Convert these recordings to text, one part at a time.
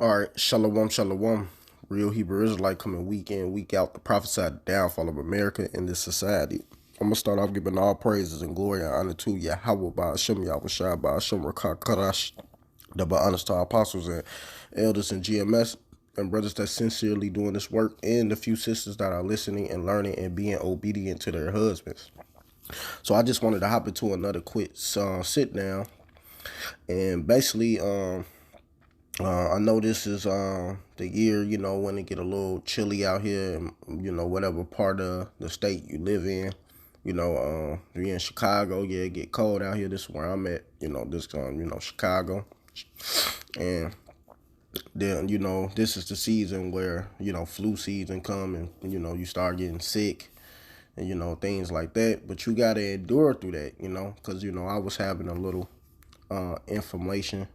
All right, shalom, shalom. Real Hebrew Israelite coming week in, week out, the prophesied downfall of America and this society. I'm going to start off giving all praises and glory and honor to Yahweh, Ba'ashem, Yahweh Shai, Ba'ashem, Rakah, Kadash, double honors to our apostles and elders and GMS and brothers that sincerely doing this work, and the few sisters that are listening and learning and being obedient to their husbands. So I just wanted to hop into another quick sit down and basically I know this is the year, when it get a little chilly out here, and whatever part of the state you live in. If you're in Chicago, yeah, it get cold out here. This is where I'm at. This Chicago, and then this is the season where flu season come, and you start getting sick, and things like that. But you gotta endure through that, because I was having a little inflammation.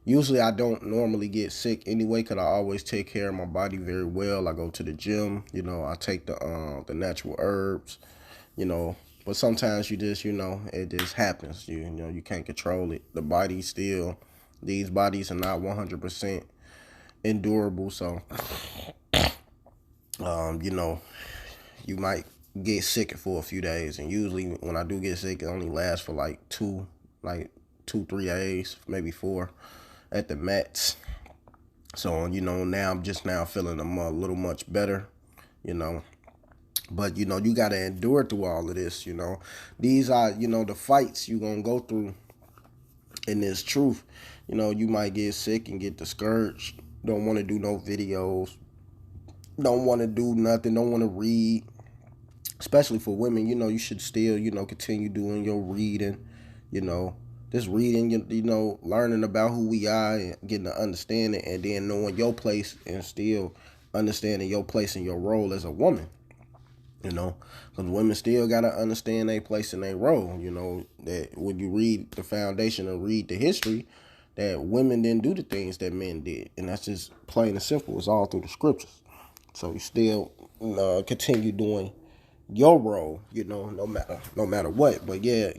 Usually I don't normally get sick anyway because I always take care of my body very well. I go to the gym, I take the natural herbs, you know. But sometimes you just, it just happens. You can't control it. The body still, these bodies are not 100% endurable. So, you know, you might get sick for a few days. And usually when I do get sick, it only lasts for like 2, 3 days, maybe 4 at the max. So, now I'm just now feeling a little much better, you know. But, you got to endure through all of this. These are, the fights you going to go through in this truth. You might get sick and get discouraged. Don't want to do no videos. Don't want to do nothing. Don't want to read. Especially for women, you should still, continue doing your reading, you know, just reading, learning about who we are and getting to understanding, and then knowing your place and still understanding your place and your role as a woman, because women still got to understand their place and their role, that when you read the foundation and read the history, that women didn't do the things that men did. And that's just plain and simple. It's all through the scriptures. So you still continue doing your role, no matter what. But yeah,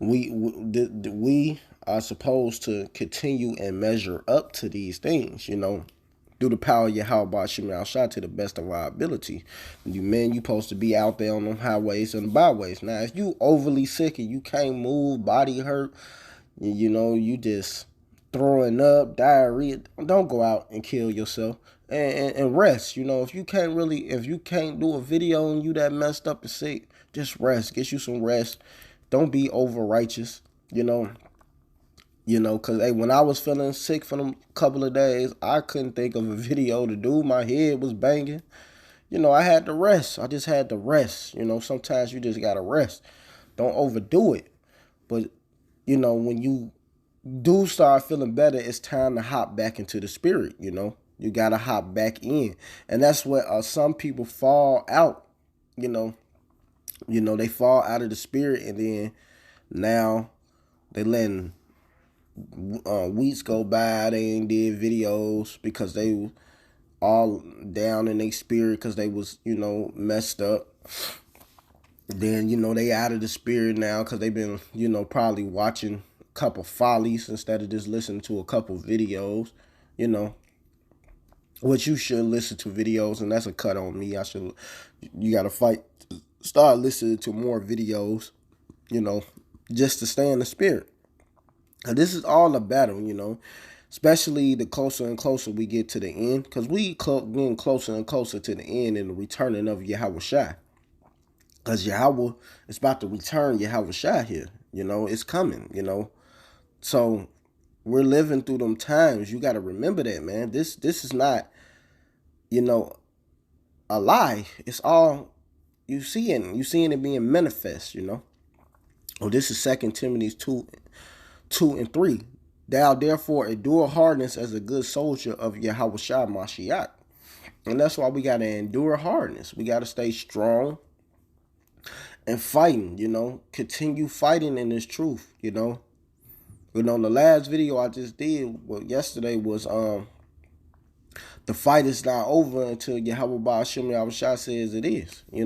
we are supposed to continue and measure up to these things, through the power of Yahweh Shemel Shah to the best of our ability. You men, you supposed to be out there on them highways and byways. Now, if you overly sick and you can't move, body hurt, you just throwing up, diarrhea, don't go out and kill yourself. And rest. If you can't do a video and you that messed up and sick, just rest. Get you some rest. Don't be over righteous. Cause hey, when I was feeling sick for them couple of days, I couldn't think of a video to do. My head was banging. I had to rest. I just had to rest. Sometimes you just gotta rest. Don't overdo it. But when you do start feeling better, it's time to hop back into the spirit. You gotta hop back in, and that's where some people fall out. You know, they fall out of the spirit, and then now they letting weeks go by. They ain't did videos because they all down in their spirit because they was messed up. Then they out of the spirit now because they've been probably watching a couple follies instead of just listening to a couple videos. You know, which you should listen to videos, and that's a cut on me. You gotta start listening to more videos, you know, just to stay in the spirit. And this is all a battle, especially the closer and closer we get to the end, because we getting closer and closer to the end and the returning of Yahweh Shai. Because Yahweh is about to return Yahweh Shai here, it's coming. So we're living through them times. You got to remember that, man. This is not, you know, a lie. It's all you seeing it being manifest. Oh, this is Second Timothy 2:2 and 3. Thou therefore endure hardness as a good soldier of Yahweh Shai Mashiach. And that's why we gotta endure hardness. We gotta stay strong and fighting, continue fighting in this truth, the last video I just did yesterday was the fight is not over until Yahweh Ba'ashem Yahweh Shai says it is. It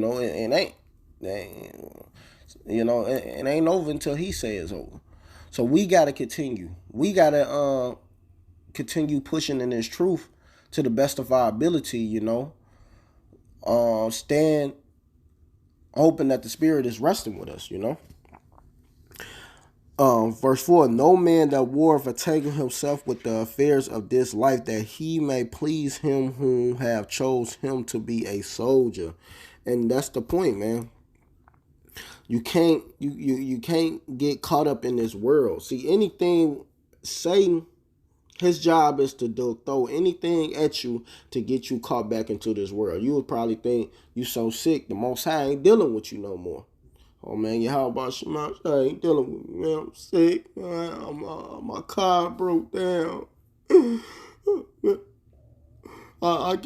ain't over until he says over. So we gotta continue. We gotta continue pushing in this truth to the best of our ability, you know. Stand hoping that the Spirit is resting with us, you know. Verse 4, no man that warreth attaineth himself with the affairs of this life, that he may please him whom have chose him to be a soldier. And that's the point, man. You can't get caught up in this world. See, anything Satan, his job is to throw anything at you to get you caught back into this world. You would probably think you so sick, the Most High ain't dealing with you no more. Oh man, how about Shema? I ain't dealing with me, man. I'm sick, man. My car broke down. I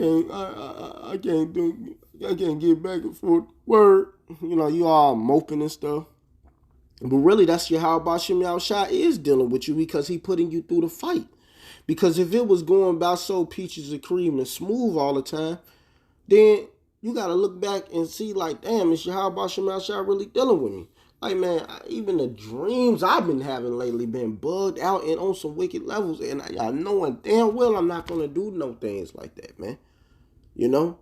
can't get back and forth to work. You know, you all moping and stuff. But really, that's your how about Shem Shai is dealing with you, because he putting you through the fight. Because if it was going about so peaches and cream and smooth all the time, then you got to look back and see, like, damn, is Yahweh Shem Shai really dealing with me? Like, man, even the dreams I've been having lately been bugged out and on some wicked levels. And I knowing damn well I'm not going to do no things like that, man. You know?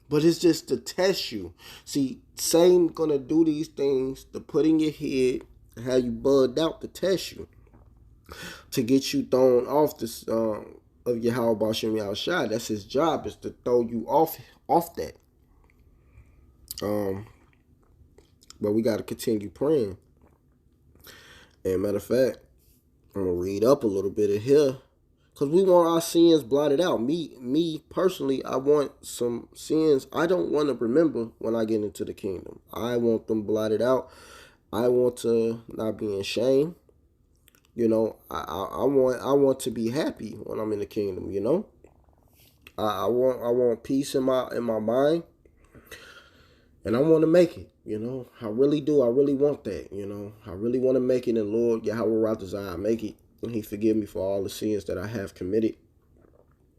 But it's just to test you. See, Satan going to do these things to put in your head and have you bugged out to test you. To get you thrown off this of Yahweh Shem Shai. That's his job, is to throw you off that. But we got to continue praying. And matter of fact, I'm going to read up a little bit of here, because we want our sins blotted out. Me personally, I want some sins I don't want to remember when I get into the kingdom. I want them blotted out. I want to not be in shame. You know, I want to be happy when I'm in the kingdom, you know. I want peace in my mind. And I want to make it, you know. I really do. I really want that, you know. I really want to make it. And Lord, Yahweh Ratazah, make it. And he forgive me for all the sins that I have committed.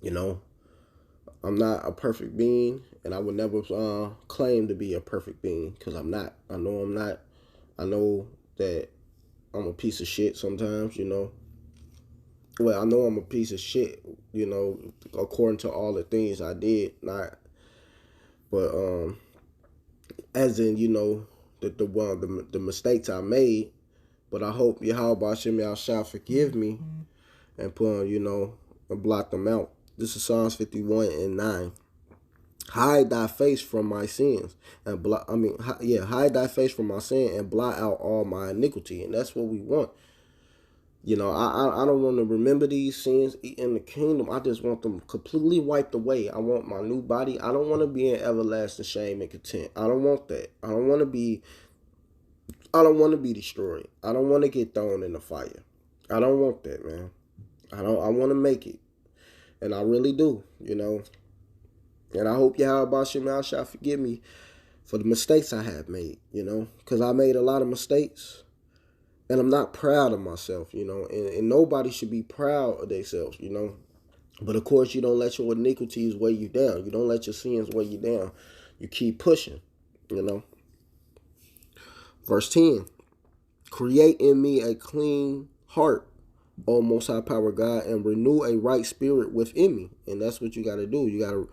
You know, I'm not a perfect being. And I would never claim to be a perfect being, because I'm not. I know I'm not. I know that I'm a piece of shit sometimes, you know. Well, I know I'm a piece of shit, you know, according to all the things I did. But as in, you know, the mistakes I made. But I hope Yahweh Shem shall forgive me and put, you know, and blot them out. This is Psalms 51:9. Hide thy face from my sins and hide thy face from my sin and blot out all my iniquity. And that's what we want. You know, I don't want to remember these sins in the kingdom. I just want them completely wiped away. I want my new body. I don't want to be in everlasting shame and contempt. I don't want that. I don't want to be destroyed. I don't want to get thrown in the fire. I don't want that, man. I want to make it. And I really do, you know. And I hope Yahweh Shem shall forgive me for the mistakes I have made, you know. Because I made a lot of mistakes. And I'm not proud of myself, you know. And nobody should be proud of themselves, you know. But of course, you don't let your iniquities weigh you down. You don't let your sins weigh you down. You keep pushing, you know. Verse 10. Create in me a clean heart, O Most High Power God, and renew a right spirit within me. And that's what you got to do. You got to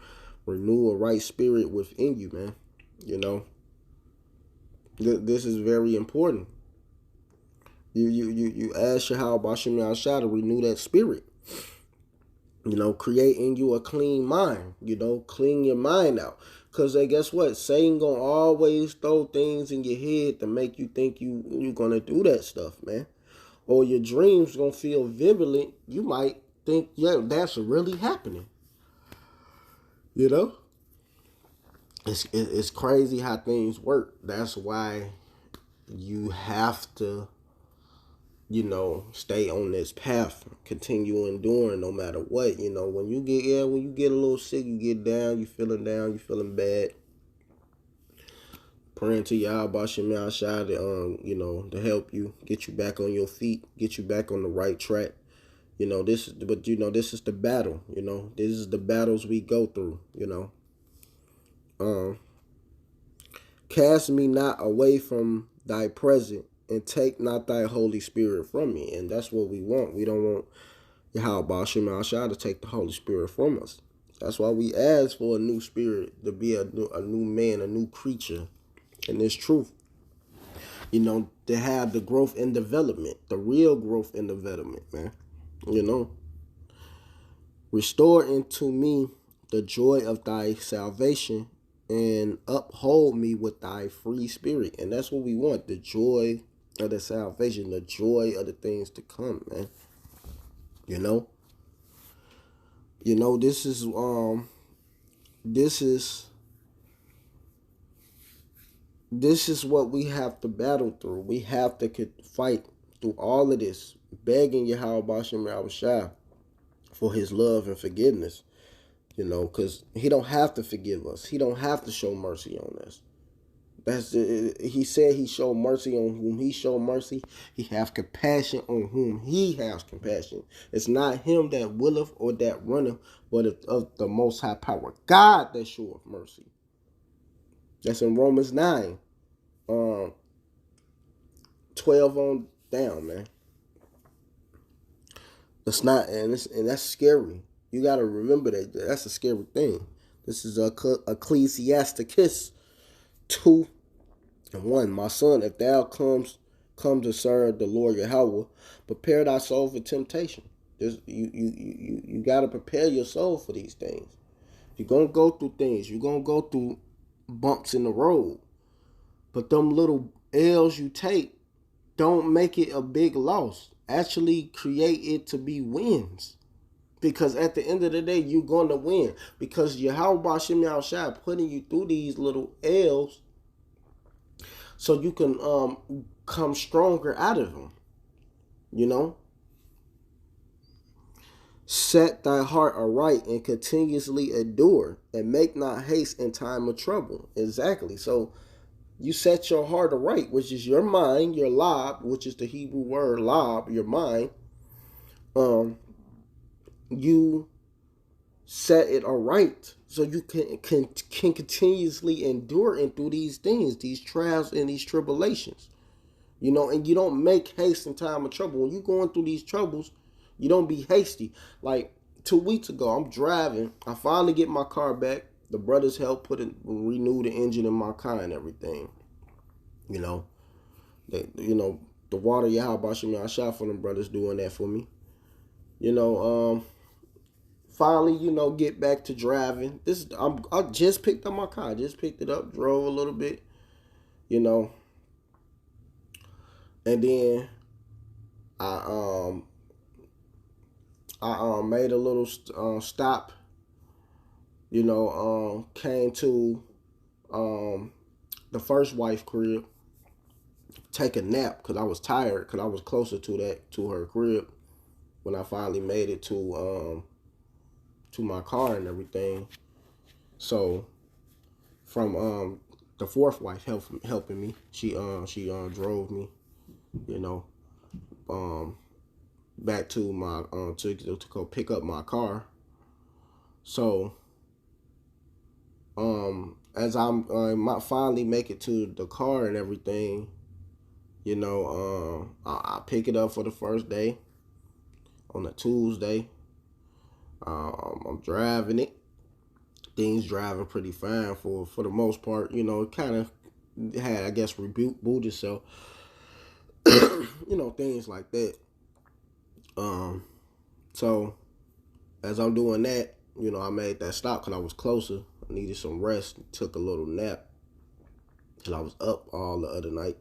renew a right spirit within you, man. You know. This is very important. You ask Yahweh Shem Shai to renew that spirit. You know, create in you a clean mind. You know, clean your mind out. Because guess what? Satan gonna always throw things in your head to make you think you're gonna do that stuff, man. Or your dreams gonna feel vividly. You might think, yeah, that's really happening. You know? It's crazy how things work. That's why you have to, you know, stay on this path, continue enduring no matter what. You know, when you get a little sick, you get down, you feeling bad. Praying to Yahweh Shem Shai to you know, to help you, get you back on your feet, get you back on the right track. You know, this is the battle, you know. This is the battles we go through, you know. Cast me not away from thy presence, and take not thy Holy Spirit from me. And that's what we want. We don't want Yahweh Shema Shah to take the Holy Spirit from us. That's why we ask for a new spirit, to be a new man, a new creature in this truth. You know, to have the growth and development, the real growth and development, man. You know, restore into me the joy of thy salvation and uphold me with thy free spirit. And that's what we want, the joy of the salvation, the joy of the things to come, man. You know? You know, this is what we have to battle through. We have to fight through all of this, begging Yahweh Shem Shah for his love and forgiveness. You know, because he don't have to forgive us. He don't have to show mercy on us. He said he showed mercy on whom he showed mercy. He have compassion on whom he has compassion. It's not him that willeth or that runneth, but of the most high power, God, that showeth mercy. That's in Romans 9, 12 on down, man. It's not, and that's scary. You got to remember that's a scary thing. This is Ecclesiasticus 2:1. My son, if thou come to serve the Lord Yahweh, prepare thy soul for temptation. You got to prepare your soul for these things. You're going to go through things. You're going to go through bumps in the road. But them little L's you take, don't make it a big loss. Actually create it to be wins. Because at the end of the day, you're going to win. Because Yahweh Shem Shai putting you through these little L's so you can come stronger out of them. You know? Set thy heart aright and continuously endure, and make not haste in time of trouble. Exactly. So you set your heart aright, which is your mind, your lob, which is the Hebrew word lob, your mind. You set it aright so you can continuously endure and through these things, these trials and these tribulations. You know, and you don't make haste in time of trouble. When you're going through these troubles, you don't be hasty. Like 2 weeks ago, I'm driving. I finally get my car back. The brothers helped renew the engine in my car and everything. You know, the water Yahweh Shem I shot for them brothers doing that for me. You know, finally, get back to driving. I just picked up my car. I just picked it up, drove a little bit, and then I made a little stop. Came to the first wife crib, take a nap because I was tired because I was closer to her crib when I finally made it to my car and everything. So from the fourth wife helping me, she drove me, back to my to go pick up my car. So as I finally make it to the car and everything, I pick it up for the first day on a Tuesday. I'm driving it. Things driving pretty fine for the most part. It kind of had, I guess, reboot itself. Things like that. So as I'm doing that, I made that stop because I was closer. I needed some rest. Took a little nap because I was up all the other night.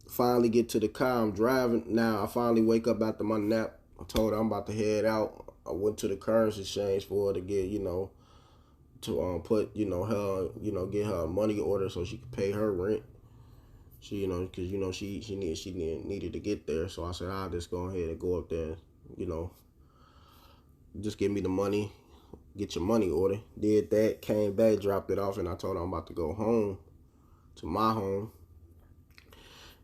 Finally get to the car. I'm driving now. I finally wake up after my nap. I told her I'm about to head out. I went to the currency exchange for her to get, to put, her, get her a money order so she could pay her rent. She, because she needed to get there. So I said, I'll just go ahead and go up there, just give me the money, get your money order. Did that, came back, dropped it off, and I told her I'm about to go home, to my home.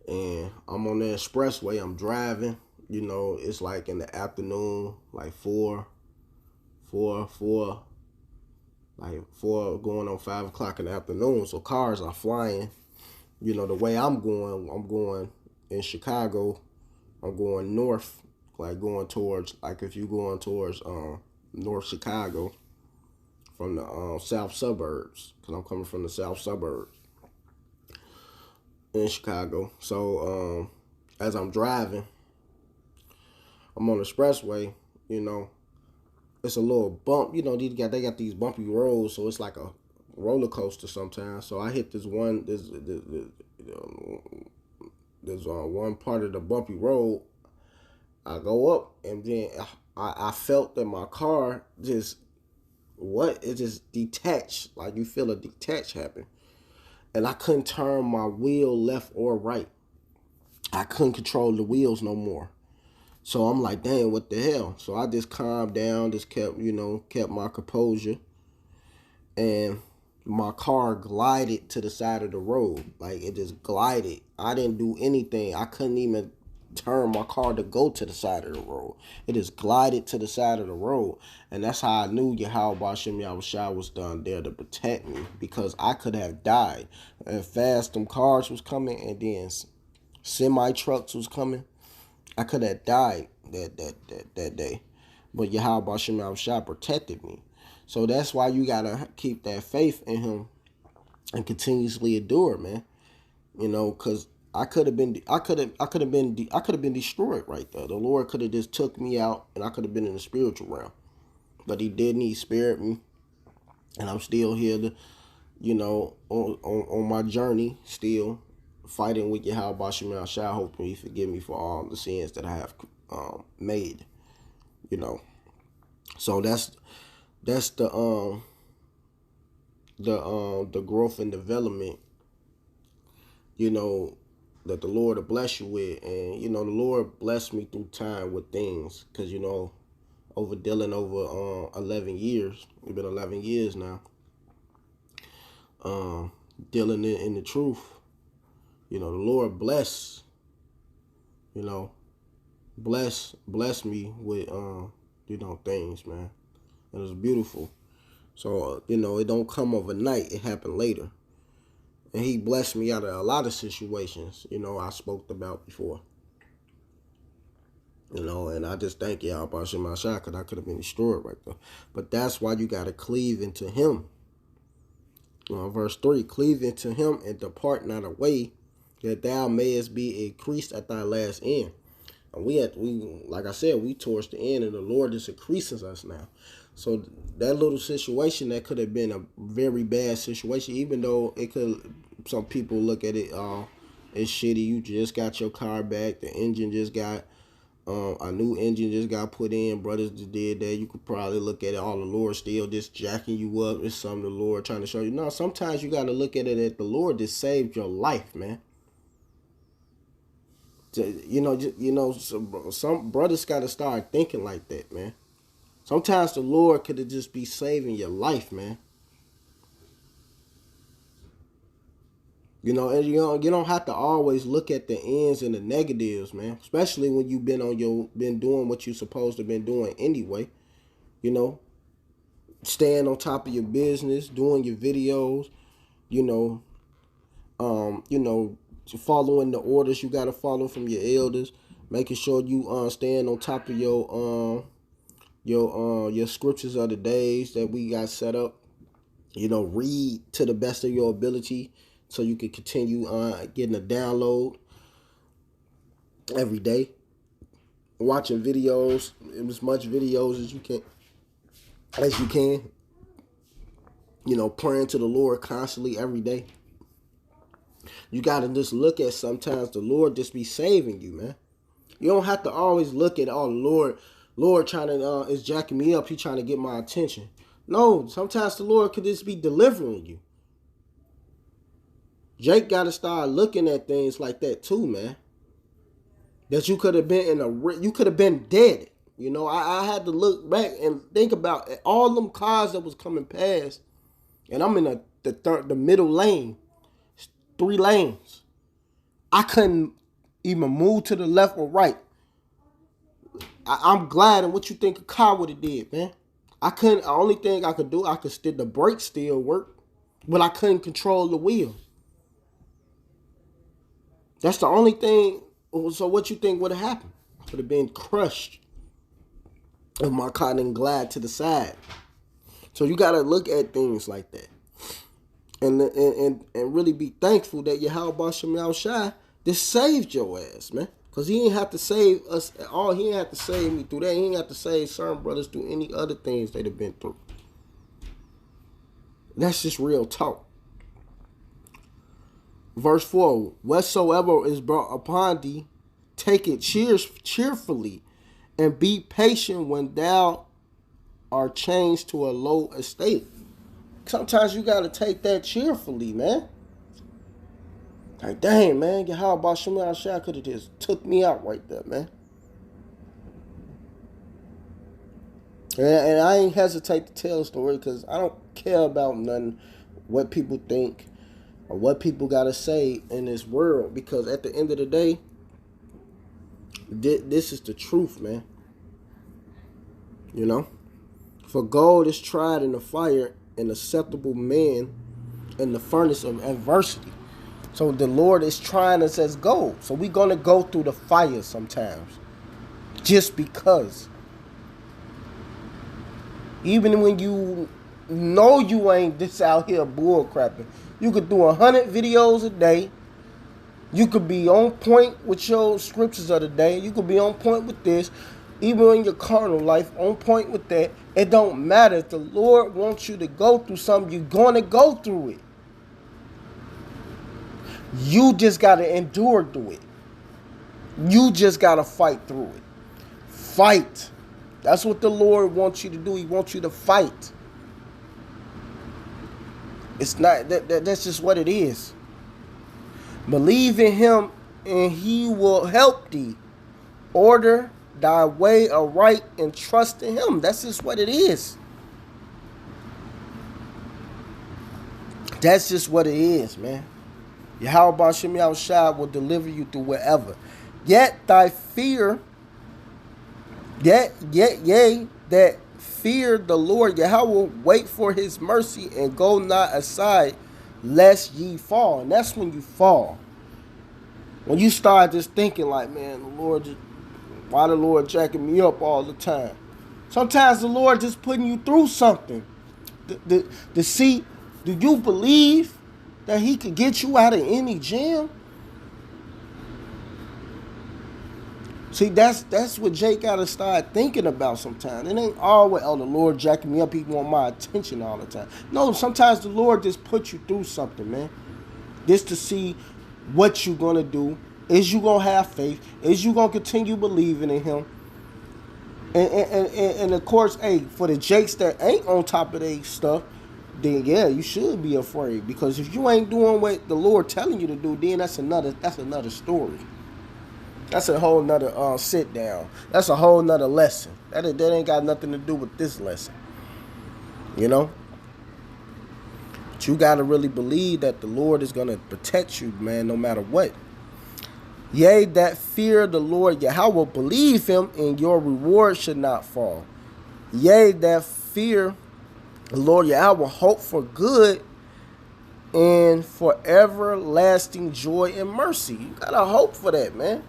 And I'm on the expressway. I'm driving. It's like in the afternoon, like 4 going on 5 o'clock in the afternoon. So cars are flying. The way I'm going in Chicago, I'm going north, like going towards, like if you going towards North Chicago from the south suburbs, because I'm coming from the south suburbs in Chicago. So as I'm driving, I'm on the expressway, you know, it's a little bump. You know, they got these bumpy roads, so it's like a roller coaster sometimes. So I hit this one, there's one part of the bumpy road. I go up, and then I felt that my car it just detached. Like you feel a detach happen. And I couldn't turn my wheel left or right. I couldn't control the wheels no more. So I'm like, damn, what the hell? So I just calmed down, just kept my composure. And my car glided to the side of the road. Like it just glided. I didn't do anything. I couldn't even turn my car to go to the side of the road. It just glided to the side of the road. And that's how I knew Yahweh Bashem Yahushua was done there to protect me, because I could have died. And fast them cars was coming, and then semi trucks was coming. I could have died that day. But Yahweh Bashem Yahushua protected me. So that's why you gotta keep that faith in him and continuously endure, man. You know, because I could have been destroyed right there. The Lord could have just took me out, and I could have been in the spiritual realm. But he didn't. He spared me, and I'm still here to, on my journey, still fighting with Yahweh Bashem Shah, hoping he forgive me for all the sins that I have made. You know, so that's the growth and development, that the Lord will bless you with. And, the Lord blessed me through time with things, because, dealing over 11 years. It's been 11 years now. Dealing in the truth. The Lord bless me with, things, man. It was beautiful. So, it don't come overnight. It happened later. And he blessed me out of a lot of situations, I spoke about before. And I just thank y'all about Shema Shah, because I could have been destroyed right there. But that's why you got to cleave into him. Verse 3, cleave into him and depart not away, that thou mayest be increased at thy last end. And we like I said, we towards the end, and the Lord is increasing us now. So that little situation that could have been a very bad situation, even though some people look at it, it's shitty. You just got your car back. The engine just got, a new engine just got put in. Brothers just did that. You could probably look at it, all the Lord still just jacking you up. It's something the Lord trying to show you. No, sometimes you got to look at it that the Lord just saved your life, man. Some brothers got to start thinking like that, man. Sometimes the Lord could have just be saving your life, man. And you don't have to always look at the ends and the negatives, man. Especially when you've been doing what you're supposed to have been doing anyway. Staying on top of your business, doing your videos, following the orders you gotta follow from your elders, making sure you staying on top of your scriptures of the days that we got set up. Read to the best of your ability so you can continue getting a download every day. Watching videos, as much videos as you can. Praying to the Lord constantly every day. You got to just look at sometimes the Lord just be saving you, man. You don't have to always look at, Lord trying to, is jacking me up. He trying to get my attention. No, sometimes the Lord could just be delivering you. Jake got to start looking at things like that too, man. That you could have been you could have been dead. I had to look back and think about all them cars that was coming past, and I'm in the middle lane, 3 lanes. I couldn't even move to the left or right. I'm glad. And what you think a car would have did, man? I couldn't. The only thing I could do, the brakes still work, but I couldn't control the wheel. That's the only thing. So what you think would have happened? would have been crushed if my car didn't glide to the side. So you got to look at things like that. And really be thankful that Yahweh Bashem Yahushua just saved your ass, man. Because he didn't have to save us at all. He didn't have to save me through that. He didn't have to save certain brothers through any other things they'd have been through. That's just real talk. Verse 4, whatsoever is brought upon thee, take it cheerfully, and be patient when thou art changed to a low estate. Sometimes you got to take that cheerfully, man. Like, dang, man, how about Shemai Shah could have just took me out right there, man. And I ain't hesitate to tell a story because I don't care about nothing, what people think or what people got to say in this world. Because at the end of the day, this is the truth, man. You know? For gold is tried in the fire, and acceptable man in the furnace of adversity. So the Lord is trying us as gold. So we're going to go through the fire sometimes. Just because. Even when you know you ain't this out here bull crapping. You could do 100 videos a day. You could be on point with your scriptures of the day. You could be on point with this. Even in your carnal life, on point with that. It don't matter. If the Lord wants you to go through something, you're going to go through it. You just got to endure through it. You just got to fight through it. Fight. That's what the Lord wants you to do. He wants you to fight. It's not that's just what it is. Believe in him and he will help thee. Order thy way aright and trust in him. That's just what it is. That's just what it is, man. Yahweh Bashem Yahushua will deliver you through wherever. Yet thy fear, that fear the Lord Yahweh, wait for his mercy and go not aside, lest ye fall. And that's when you fall. When you start just thinking like, man, why the Lord jacking me up all the time? Sometimes the Lord just putting you through something. To see, do you believe that he could get you out of any jam? See, that's what Jake got to start thinking about sometimes. It ain't always, oh, the Lord jacking me up, he want my attention all the time. No, sometimes the Lord just puts you through something, man. Just to see what you going to do. Is you going to have faith? Is you going to continue believing in him? And of course, hey, for the Jakes that ain't on top of their stuff, then yeah, you should be afraid. Because if you ain't doing what the Lord telling you to do, then that's another story. That's a whole nother sit down. That's a whole nother lesson. That ain't got nothing to do with this lesson. You know? But you got to really believe that the Lord is going to protect you, man, no matter what. Yea, that fear the Lord Yahweh, believe him, and your reward should not fall. Yea, that fear the Lord Yahweh, hope for good and for everlasting joy and mercy. You got to hope for that, man.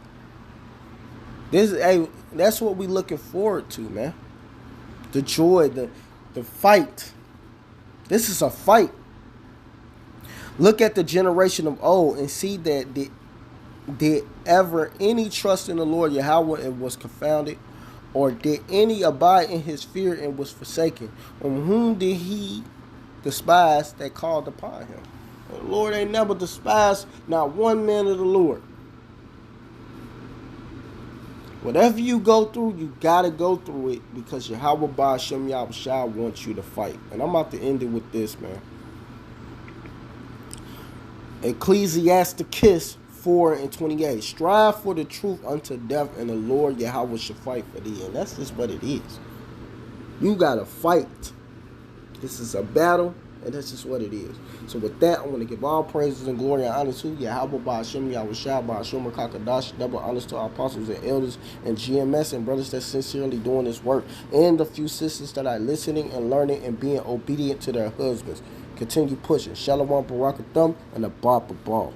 That's what we looking forward to, man. The joy, the fight. This is a fight. Look at the generation of old and see that did ever any trust in the Lord Yahweh and was confounded, or did any abide in his fear and was forsaken? On whom did he despise that called upon him? The Lord ain't never despised not one man of the Lord. Whatever you go through, you gotta go through it because Yahweh Bashem Yahushua wants you to fight. And I'm about to end it with this, man. Ecclesiasticus 4:28. Strive for the truth unto death, and the Lord Yahweh shall fight for thee. And that's just what it is. You gotta fight. This is a battle, and that's just what it is. So with that, I want to give all praises and glory and honor to Yahweh Ba'ashem Yahushua Ba'ashem Kakadash. Double honors to our apostles and elders and GMS and brothers that's sincerely doing this work, and the few sisters that are listening and learning and being obedient to their husbands. Continue pushing. Shalom Barakathum and the Baba Ball.